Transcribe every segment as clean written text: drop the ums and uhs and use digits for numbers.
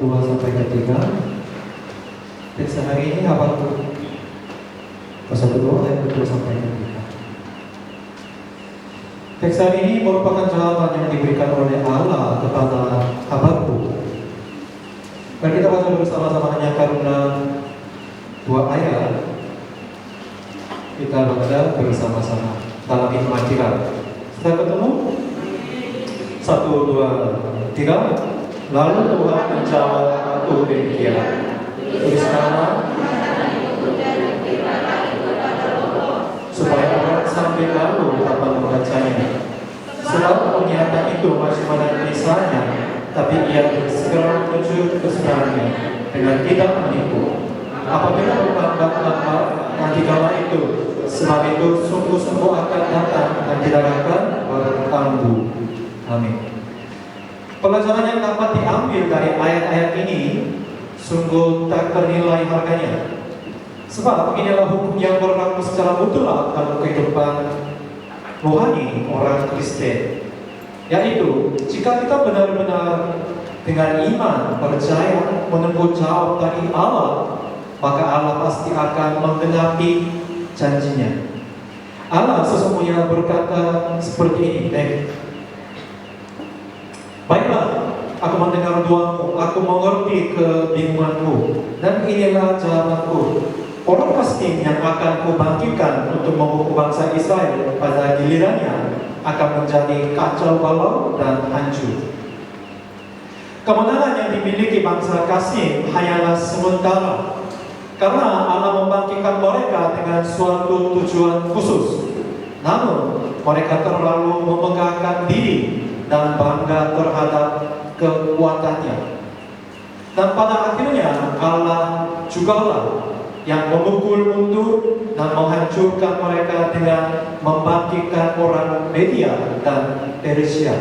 2 sampai ke 3. Teks hari ini Habakuk pasal 2 ayat 2 sampai ke 3. Teks hari ini merupakan jawaban yang diberikan oleh Allah kepada Habakuk. Dan kita baca bersama-sama hanya karena 2 ayat. Kita baca bersama-sama dalam hikmat kita. Sudah ketemu? 1, 2, 3. Lalu Tuhan menjawab aku demikian. Tuliskanlah supaya orang sampai lalu dapat membacanya. Sebab penglihatan itu masih menantisanya, tapi ia segera menuju kesenangannya dengan tidak menipu. Apabila berlambat-lambat nanti kala itu, sebab itu sungguh-sungguh akan datang dan tidak akan bertangguh. Amin. Pelajaran yang dapat diambil dari ayat-ayat ini sungguh tak ternilai harganya. Sebab inilah hukum yang berlaku secara mutlak dalam kehidupan rohani orang Kristen, yaitu jika kita benar-benar dengan iman percaya menunggu jawab dari Allah, maka Allah pasti akan menggenapi janjinya. Allah sesungguhnya berkata seperti ini, baiklah, aku mendengar doamu, aku mengerti kebingunganmu, dan inilah jawabanku. Orang pasti yang akan kubangkitkan untuk menghukum bangsa Israel pada gilirannya akan menjadi kacau balau dan hancur. Kemenangan yang dimiliki bangsa Kasim hanyalah sementara, karena Allah membangkitkan mereka dengan suatu tujuan khusus. Namun mereka terlalu memegahkan diri dan bangga terhadap kekuatannya. Dan pada akhirnya Allah jugalah yang memukul mundur dan menghancurkan mereka dengan membangkitkan orang Media dan Persia.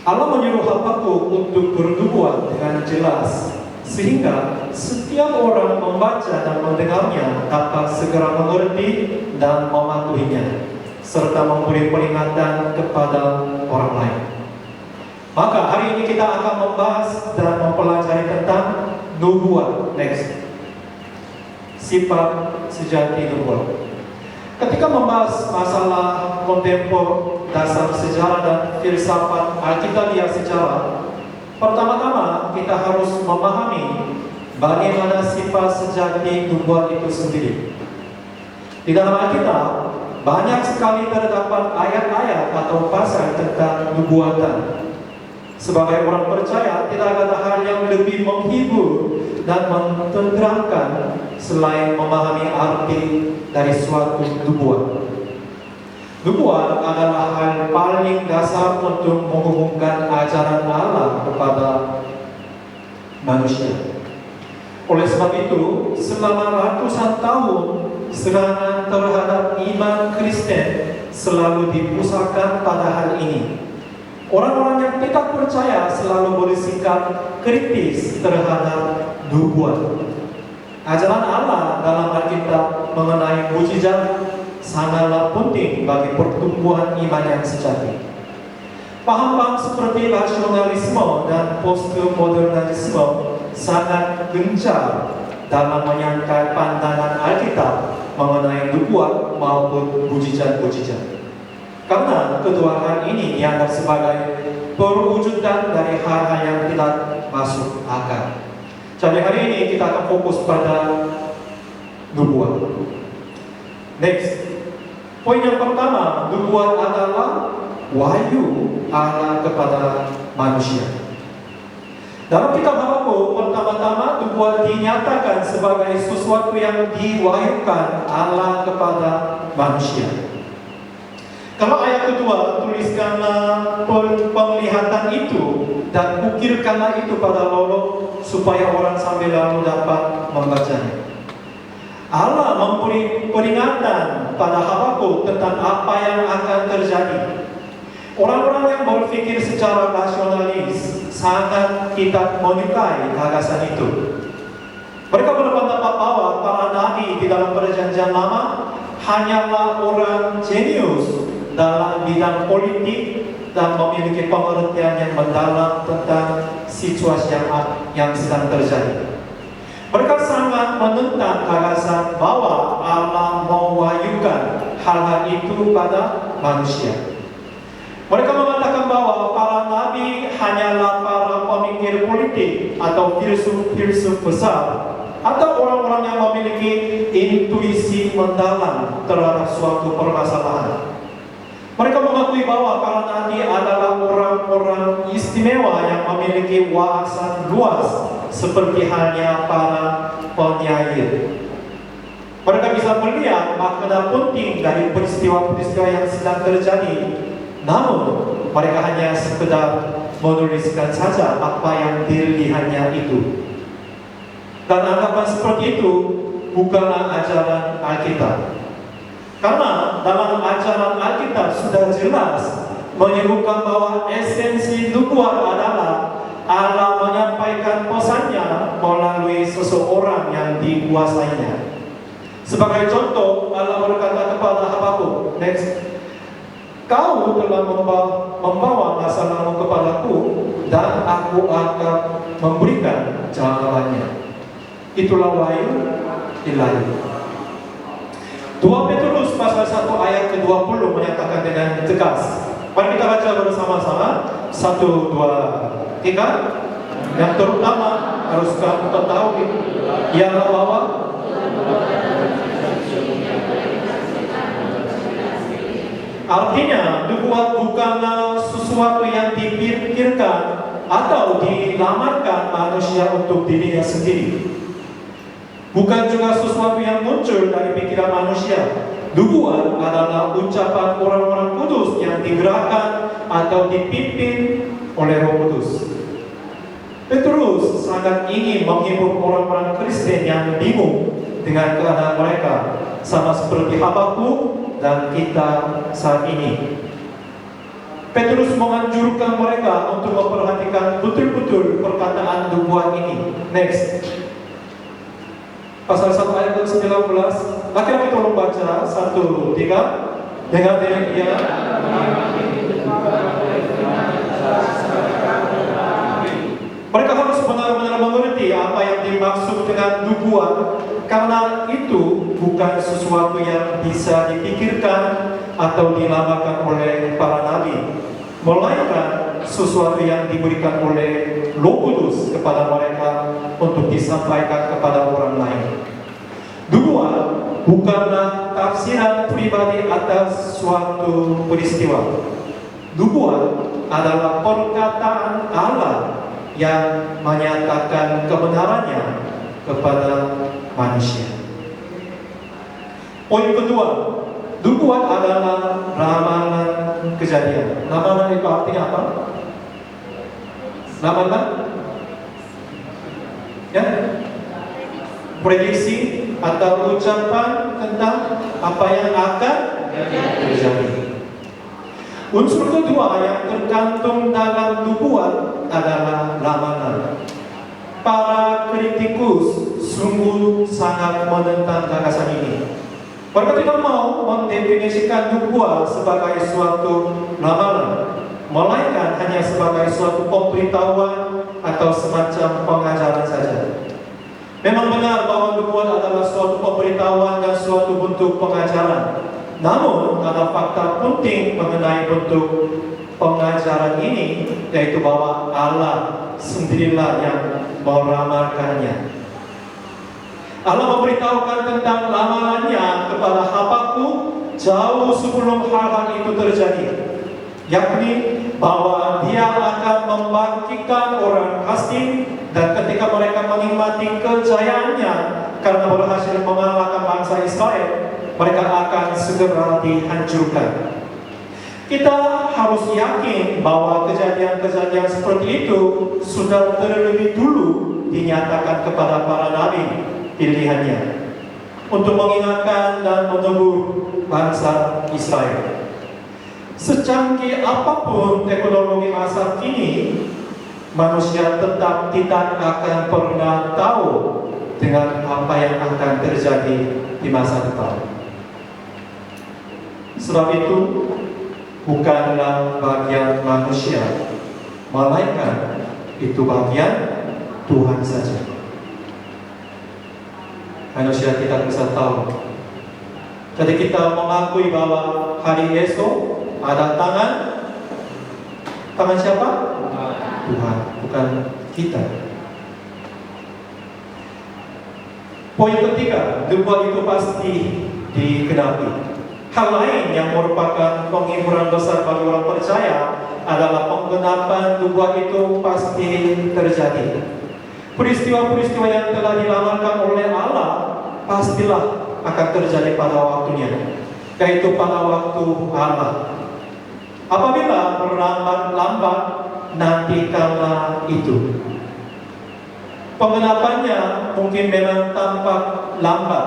Allah menyuruh Habakuk untuk bernubuat dengan jelas, sehingga setiap orang membaca dan mendengarnya dapat segera mengerti dan mematuhinya, serta memberi peringatan kepada orang lain. Maka hari ini kita akan membahas dan mempelajari tentang nubuat. Next. Sifat sejati nubuat. Ketika membahas masalah kontempor, dasar sejarah dan filsafat Alkitabiah sejarah, pertama-tama kita harus memahami bagaimana sifat sejati nubuat itu sendiri. Di dalam Alkitab banyak sekali terdapat ayat-ayat atau pasal tentang nubuatan. Sebagai orang percaya, tidak ada hal yang lebih menghibur dan menenteramkan selain memahami arti dari suatu nubuat. Nubuat adalah hal paling dasar untuk menghubungkan ajaran Allah kepada manusia. Oleh sebab itu, selama ratusan tahun serangan terhadap iman Kristen selalu dipusatkan pada hal ini. Orang-orang yang tidak percaya selalu bersikap kritis terhadap nubuat. Ajaran Allah dalam Alkitab mengenai mukjizat sangatlah penting bagi pertumbuhan iman yang sejati. Paham-paham seperti rasionalisme dan postmodernisme sangat gencar dalam menyangkal pandangan Alkitab mengenai nubuat maupun mukjizat-mukjizat. Karena kedua hal ini dianggap sebagai perwujudan dari hal-hal yang tidak masuk akal. Jadi hari ini kita akan fokus pada nubuat. Next. Poin yang pertama, nubuat adalah wahyu Allah kepada manusia. Dalam kitab Habakuk, pertama-tama nubuat dinyatakan sebagai sesuatu yang diwahyukan Allah kepada manusia. Kalau ayat kedua, tuliskanlah penglihatan itu dan ukirkanlah itu pada lolok supaya orang sambil lalu dapat membacanya. Allah memberi peringatan pada Habakuk tentang apa yang akan terjadi. Orang-orang yang berpikir secara rasionalis sangat tidak menyukai gagasan itu. Mereka berpendapat bahwa para nabi di dalam perjanjian lama hanyalah orang jenius dalam bidang politik dan memiliki pengertian yang mendalam tentang situasi yang sedang terjadi. Mereka sangat menentang gagasan bahwa Allah mewahyukan hal-hal itu pada manusia. Mereka mengatakan bahwa para nabi hanyalah para pemikir politik atau filsuf besar, atau orang-orang yang memiliki intuisi mendalam terhadap suatu permasalahan. Mereka mengakui bahwa para nabi adalah orang-orang istimewa yang memiliki wawasan luas seperti halnya para penyair. Mereka bisa melihat makna penting dari peristiwa-peristiwa yang sedang terjadi, namun mereka hanya sekedar menuliskan saja apa yang dilihatnya itu. Dan anggapan seperti itu bukanlah ajaran Alkitab. Karena dalam ajaran Alkitab sudah jelas menyebutkan bahwa esensi nubuat adalah Allah menyampaikan pesannya melalui seseorang yang dikuasainya. Sebagai contoh, Allah berkata kepada Habakuk, "Kau telah membawa masa lalu kepadaku, dan aku akan memberikan jawabannya." Itulah wahyu ilahi. 2 Petrus pasal 1 ayat ke-20 menyatakan dengan tegas. Mari kita baca bersama-sama. 1, 2, 3. Yang terutama harus kamu ketahui ialah bahwa artinya nubuat bukanlah sesuatu yang dipikirkan atau dilamarkan manusia untuk dirinya sendiri. Bukan juga sesuatu yang muncul dari pikiran manusia. Nubuat adalah ucapan orang-orang kudus yang digerakkan atau dipimpin oleh Roh Kudus. Petrus sangat ingin menghibur orang-orang Kristen yang bingung dengan keadaan mereka, sama seperti Habakuk dan kita saat ini. Petrus menganjurkan mereka untuk memperhatikan betul-betul perkataan nubuat ini. Next. Pasal 1 ayat ke-19. Laki-laki tolong baca. 1, 3. Dengan demikian mereka harus benar-benar mengerti apa yang dimaksud dengan nubuat, karena itu bukan sesuatu yang bisa dipikirkan atau dilamarkan oleh para nabi, melainkan sesuatu yang diberikan oleh Roh Kudus kepada mereka untuk disampaikan kepada orang lain. Nubuat bukanlah tafsiran pribadi atas suatu peristiwa. Nubuat adalah perkataan Allah yang menyatakan kebenarannya kepada manusia. Poin kedua, nubuat adalah ramalan kejadian. Ramalan itu artinya apa? Ramalan? Ya? Prediksi atau ucapan tentang apa yang akan terjadi. Unsur kedua yang tergantung dalam nubuat adalah ramalan. Para kritikus sungguh sangat menentang gagasan ini. Mereka tidak mau mendefinisikan nubuat sebagai suatu ramalan, melainkan hanya sebagai suatu pemberitahuan atau semacam pengajaran saja. Memang benar bahwa nubuat adalah suatu pemberitahuan dan suatu bentuk pengajaran. Namun ada fakta penting mengenai bentuk pengajaran ini, yaitu bahwa Allah sendirilah yang meramalkannya. Allah memberitahukan tentang ramalannya kepada Habakuk jauh sebelum hal-hal itu terjadi, yakni bahwa Dia akan membangkitkan orang asing, dan ketika mereka menikmati kejayaannya karena berhasil mengalahkan bangsa Israel, mereka akan segera dihancurkan. Kita harus yakin bahwa kejadian-kejadian seperti itu sudah terlebih dulu dinyatakan kepada para nabi pilihannya untuk mengingatkan dan menegur bangsa Israel. Secanggih apapun teknologi masa kini, manusia tetap tidak akan pernah tahu dengan apa yang akan terjadi di masa depan. Sebab itu bukanlah bagian manusia, melainkan itu bagian Tuhan saja. Manusia tidak bisa tahu. Jadi kita mengakui bahwa hari esok ada tangan siapa? Tuhan, bukan kita. Poin ketiga, nubuat itu pasti digenapi. Hal lain yang merupakan penghiburan besar bagi orang percaya adalah penggenapan nubuat itu pasti terjadi. Peristiwa-peristiwa yang telah dilamarkan oleh Allah pastilah akan terjadi pada waktunya, yaitu pada waktu Allah. Apabila berlambat-lambat, nantikanlah itu. Penggenapannya mungkin memang tampak lambat,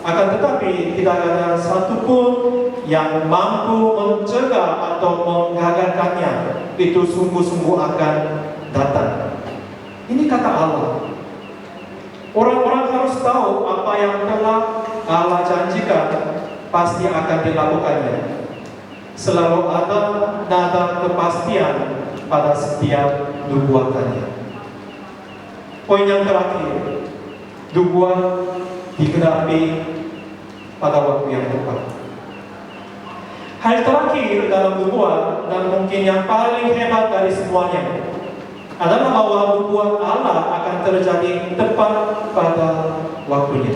akan tetapi tidak ada satupun yang mampu mencegah atau menggagalkannya. Itu sungguh-sungguh akan datang. Ini kata Allah. Orang-orang harus tahu apa yang telah Allah janjikan pasti akan dilakukannya. Selalu ada nada kepastian pada setiap nubuatannya. Poin yang terakhir, nubuat digenapi pada waktu yang tepat. Hal terakhir dalam nubuat dan mungkin yang paling hebat dari semuanya adalah bahwa nubuat Allah akan terjadi tepat pada waktunya.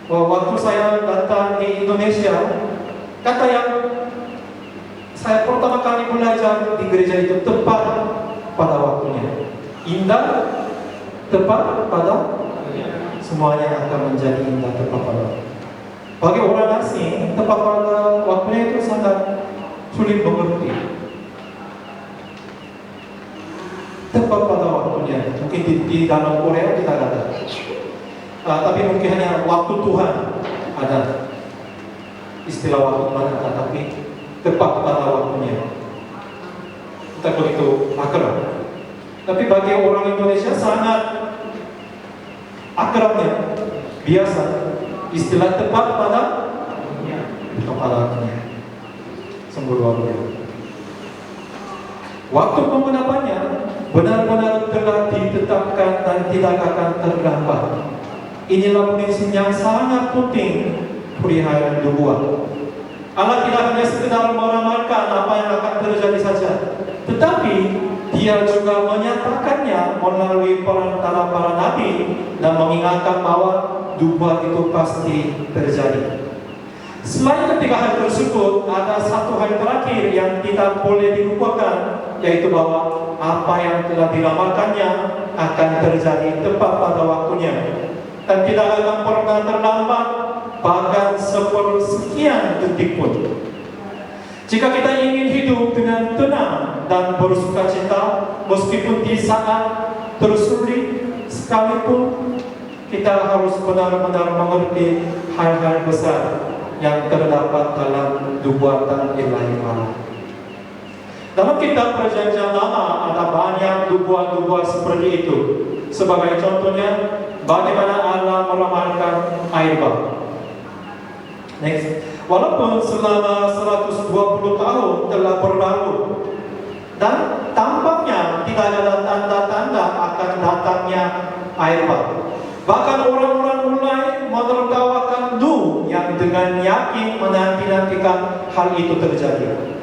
Waktu saya datang di Indonesia, kata yang saya pertama kali belajar di gereja itu tepat pada waktunya. Indah, tepat pada semuanya akan menjadi indah tepat pada waktu. Bagi orang asing, tepat pada waktunya itu sangat sulit mengerti. Tepat pada waktunya, mungkin di dalam Korea tidak ada, tapi mungkin hanya waktu Tuhan ada. Istilah waktu Tuhan ada, tapi tepat pada waktunya. Kita begitu akrab. Tapi bagi orang Indonesia sangat akrabnya, biasa. Istilah tepat pada waktunya. Sungguh luar biasa. Waktu penggenapannya benar-benar telah ditetapkan dan tidak akan terlambat. Inilah prinsip yang sangat penting perihal nubuat. Allah tidak hanya sekedar meramalkan apa yang akan terjadi saja, tetapi Dia juga menyatakannya melalui perantara para nabi dan mengingatkan bahwa nubuat itu pasti terjadi. Selain ketiga hal tersebut, ada satu hal terakhir yang tidak boleh dilupakan, yaitu bahwa apa yang telah diramalkannya akan terjadi tepat pada waktunya dan tidak akan pernah terlambat, bahkan sepersekian detik pun. Jika kita ingin hidup dengan tenang dan bersukacita, meskipun di saat tersulit sekalipun, kita harus benar-benar mengerti hal-hal besar yang terdapat dalam nubuatan ilahi Allah. Dalam kitab Perjanjian Lama ada banyak nubuat-nubuat seperti itu. Sebagai contohnya, bagaimana Allah meramalkan air bah. Next. Walaupun selama 120 tahun telah berlalu dan tampaknya tidak ada tanda-tanda akan datangnya air bah. Bahkan orang-orang mulai menertawakan Nuh yang dengan yakin menanti-nantikan hal itu terjadi.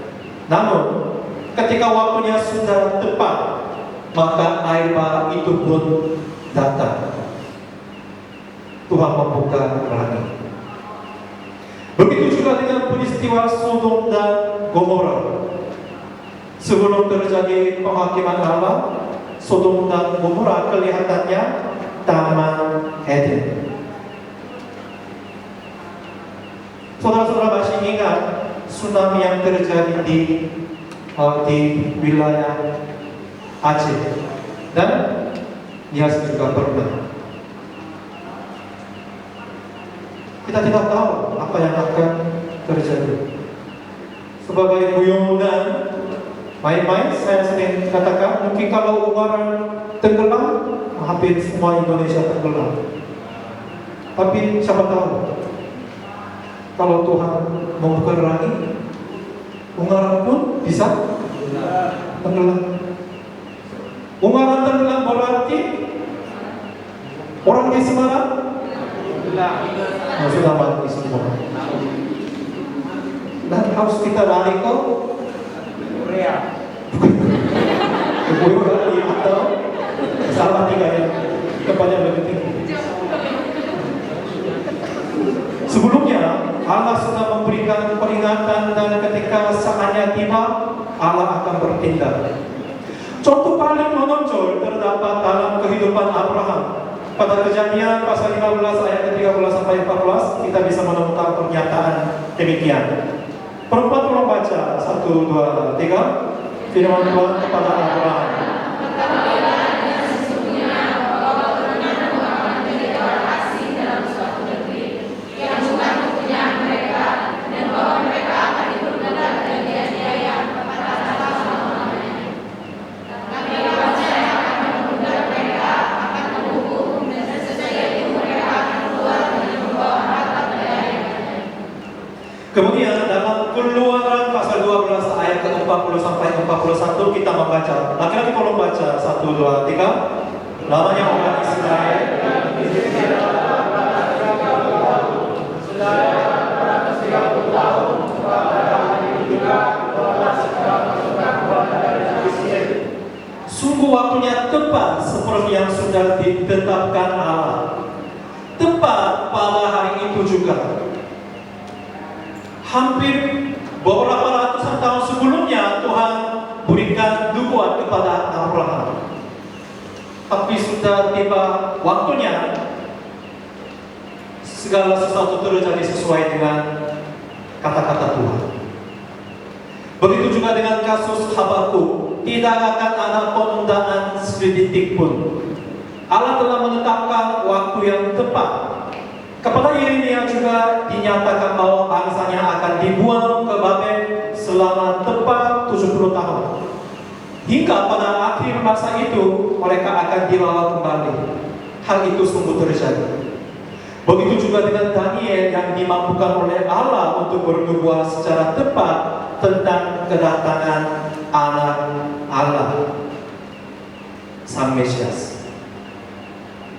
Namun, ketika waktunya sudah tepat, maka air bah itu pun datang. Tuhan membuka langit. Begitu juga dengan peristiwa Sodom dan Gomora. Sebelum terjadi penghakiman Allah, Sodom dan Gomora kelihatannya Taman Eden. Saudara-saudara masih ingat tsunami yang terjadi di wilayah Aceh dan Nias juga pernah. Kita tidak tahu apa yang akan terjadi. Sebagai guyonan main-main, saya sering katakan, mungkin kalau Ungaran tenggelam, hampir semua Indonesia tenggelam. Tapi siapa tahu, kalau Tuhan membuka langit, Ungaran pun bisa tenggelam. Ungaran tenggelam berarti orang di Semarang sudah mati semua. Dan harus kita lari ke Korea. Korea atau Salatiga yang tempatnya lebih tinggi. Sebelumnya Allah sudah memberikan peringatan dan ketika saatnya tiba Allah akan bertindak. Contoh paling menonjol terdapat dalam kehidupan Abraham. Pada Kejadian pasal 15 ayat 13 sampai 14 kita bisa menemukan pernyataan demikian. Perempuan tolong baca 1, 2, 3. Firman Tuhan kepada Abraham. Kemudian dalam Keluaran pasal 12 ayat ke-40 sampai 41 kita membaca. Laki-laki tolong baca 1, 2, 3. Namanya orang Israel. Sungguh waktunya tepat seperti yang sudah ditetapkan Allah. Tepat pada hari itu juga. Hampir beberapa ratusan tahun sebelumnya Tuhan berikan nubuat kepada Abraham. Tapi sudah tiba waktunya segala sesuatu terjadi sesuai dengan kata-kata Tuhan. Begitu juga dengan kasus Habakuk, tidak akan ada penundaan sedetik pun. Allah telah menetapkan waktu yang tepat. Kepada Yeremia juga dinyatakan bahwa bangsanya akan dibuang ke Babel selama tepat 70 tahun. Hingga pada akhir masa itu mereka akan dibawa kembali. Hal itu sungguh terjadi. Begitu juga dengan Daniel yang dimampukan oleh Allah untuk bernubuat secara tepat tentang kedatangan anak Allah, Sang Mesias.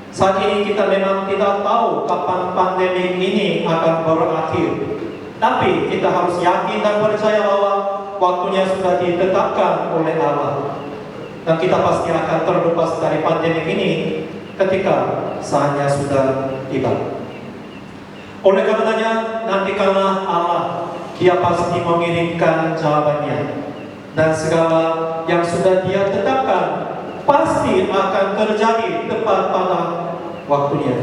Saat ini kita memang tidak tahu kapan pandemi ini akan berakhir. Tapi kita harus yakin dan percaya bahwa waktunya sudah ditetapkan oleh Allah. Dan kita pasti akan terlepas dari pandemi ini ketika saatnya sudah tiba. Oleh karenanya, nantikanlah Allah. Dia pasti mengirimkan jawabannya. Dan segala yang sudah Dia tetapkan pasti akan terjadi tepat pada waktunya.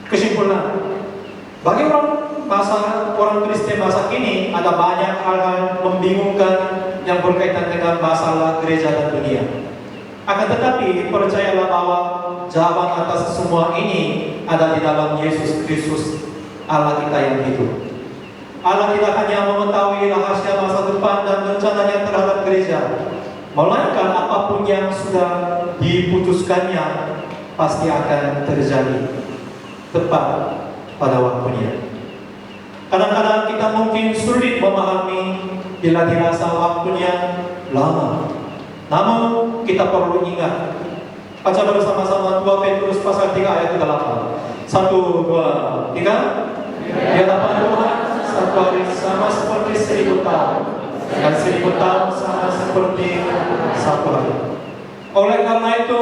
Kesimpulan, bagi orang Kristen masa kini ada banyak hal-hal membingungkan yang berkaitan dengan masalah gereja dan dunia. Akan tetapi percayalah bahwa jawaban atas semua ini ada di dalam Yesus Kristus, Allah kita yang hidup. Allah tidak hanya mengetahui rahasia masa depan dan rencananya terhadap gereja, melainkan apapun yang sudah diputuskannya pasti akan terjadi tepat pada waktunya. Kadang-kadang kita mungkin sulit memahami bila dirasa waktunya lama. Namun kita perlu ingat. Baca bersama-sama 2 Petrus pasal 3 ayat 8. 1, 2, 3. Di hadapan Tuhan satu hari sama seperti 1000 tahun, dan 1000 tahun sama seperti satu hari. Oleh karena itu,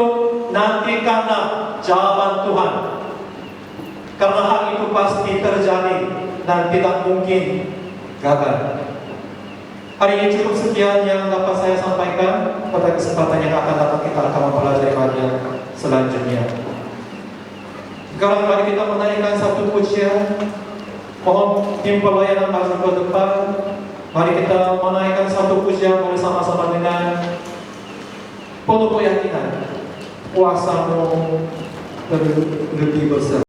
nantikanlah jawaban Tuhan. Karena hal itu pasti terjadi dan tidak mungkin gagal. Hari ini cukup sekian yang dapat saya sampaikan. Pada kesempatan yang akan datang kita akan mempelajari bagian selanjutnya. Sekarang mari kita menaikkan satu pujian. Mohon tim pelayanan masuk ke depan. Mari kita menaikkan satu pujian bersama-sama dengan penuh keyakinan. Kuasa-Mu lebih besar.